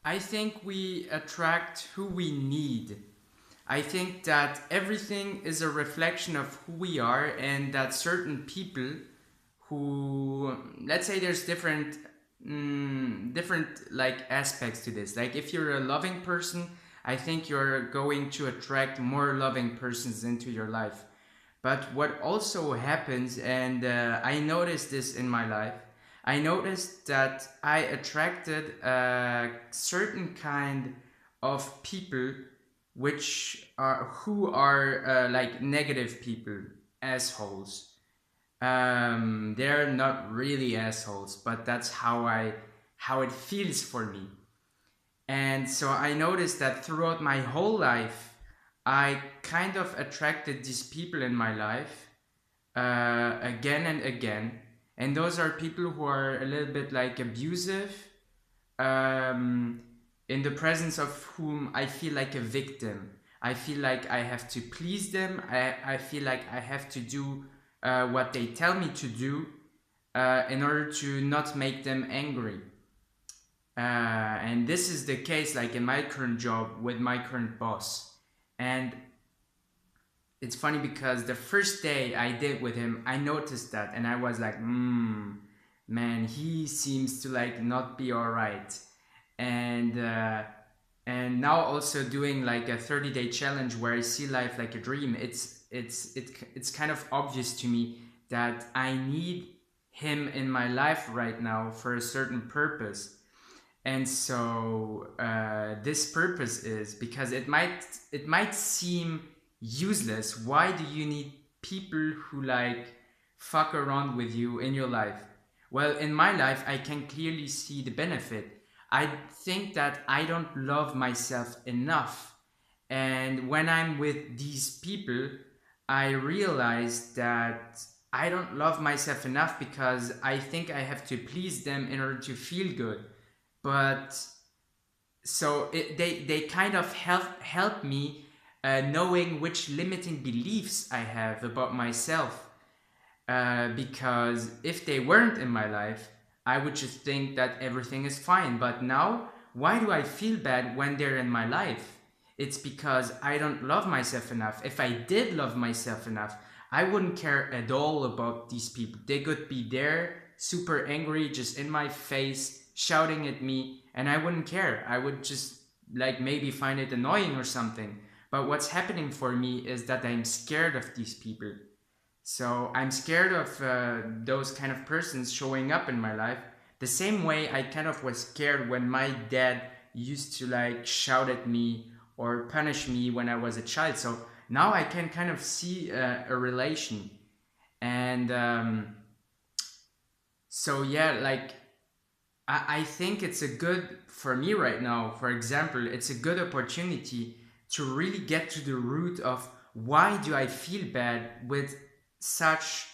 I think we attract who we need. I think that everything is a reflection of who we are, and that certain people who, let's say, there's different like aspects to this. Like if you're a loving person, I think you're going to attract more loving persons into your life. But what also happens, and I noticed this in my life, I noticed that I attracted a certain kind of people which are who are like negative people, assholes. They're not really assholes, but that's how it feels for me. And so I noticed that throughout my whole life, I kind of attracted these people in my life again and again. And those are people who are a little bit like abusive, um, in the presence of whom I feel like a victim. I feel like I have to please them. I feel like I have to do what they tell me to do in order to not make them angry. And this is the case like in my current job with my current boss. And it's funny because the first day I did with him, I noticed that and I was like, man, he seems to like not be all right. And and now also doing like a 30-day challenge where I see life like a dream. It's kind of obvious to me that I need him in my life right now for a certain purpose. And so this purpose is because it might seem useless. Why do you need people who like fuck around with you in your life? Well, in my life I can clearly see the benefit. I think that I don't love myself enough, and when I'm with these people I realize that I don't love myself enough because I think I have to please them in order to feel good. But so they kind of help me knowing which limiting beliefs I have about myself, because if they weren't in my life I would just think that everything is fine. But now, why do I feel bad when they're in my life? It's because I don't love myself enough. If I did love myself enough, I wouldn't care at all about these people. They could be there super angry just in my face shouting at me and I wouldn't care. I would just like maybe find it annoying or something. But what's happening for me is that I'm scared of these people. So I'm scared of those kind of persons showing up in my life. The same way I kind of was scared when my dad used to like shout at me or punish me when I was a child. So now I can kind of see a relation. And so yeah, like I think it's a good for me right now. For example, it's a good opportunity to really get to the root of why do I feel bad with such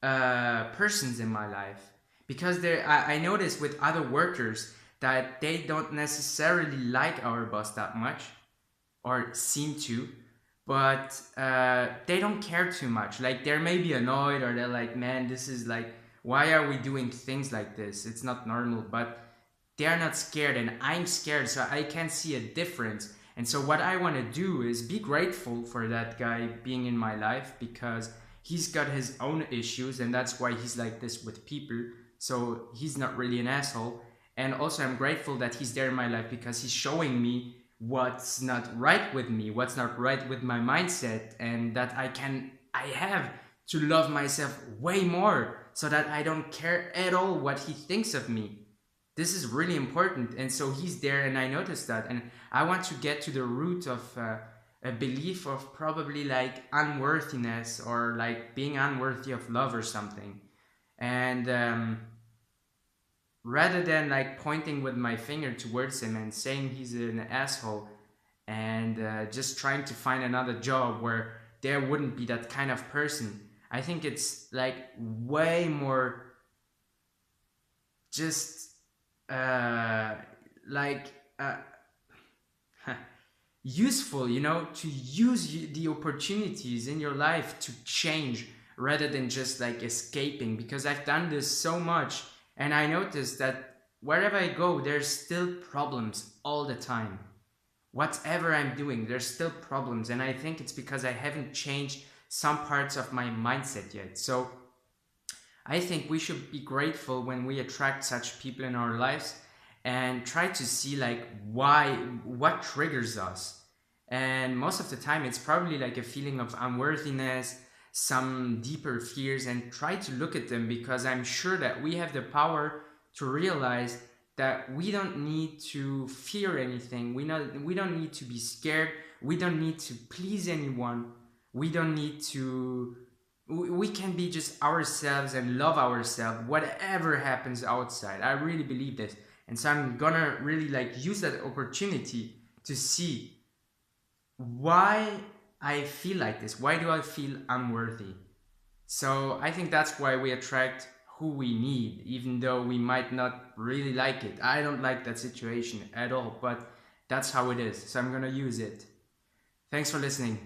persons in my life. Because I notice with other workers that they don't necessarily like our boss that much, or seem to, but they don't care too much. Like they're maybe annoyed or they're like, man, this is like, why are we doing things like this? It's not normal. But they're not scared and I'm scared, so I can see a difference. And so what I want to do is be grateful for that guy being in my life, because he's got his own issues and that's why he's like this with people. So he's not really an asshole. And also I'm grateful that he's there in my life because he's showing me what's not right with me, what's not right with my mindset, and that I have to love myself way more so that I don't care at all what he thinks of me. This is really important. And so he's there and I noticed that, and I want to get to the root of a belief of probably like unworthiness or like being unworthy of love or something. And rather than like pointing with my finger towards him and saying he's an asshole, and just trying to find another job where there wouldn't be that kind of person, I think it's like way more just uh, like uh, useful, to use the opportunities in your life to change rather than just like escaping. Because I've done this so much and I noticed that wherever I go, there's still problems all the time. Whatever I'm doing, there's still problems. And I think it's because I haven't changed some parts of my mindset yet. So I think we should be grateful when we attract such people in our lives and try to see like what triggers us. And most of the time it's probably like a feeling of unworthiness, some deeper fears, and try to look at them, because I'm sure that we have the power to realize that we don't need to fear anything. We don't need to be scared. We don't need to please anyone. We don't need to, we can be just ourselves and love ourselves whatever happens outside. I really believe this. And so I'm gonna really like use that opportunity to see why I feel like this. Why do I feel unworthy? So I think that's why we attract who we need, even though we might not really like it. I don't like that situation at all, but that's how it is. So I'm gonna use it. Thanks for listening.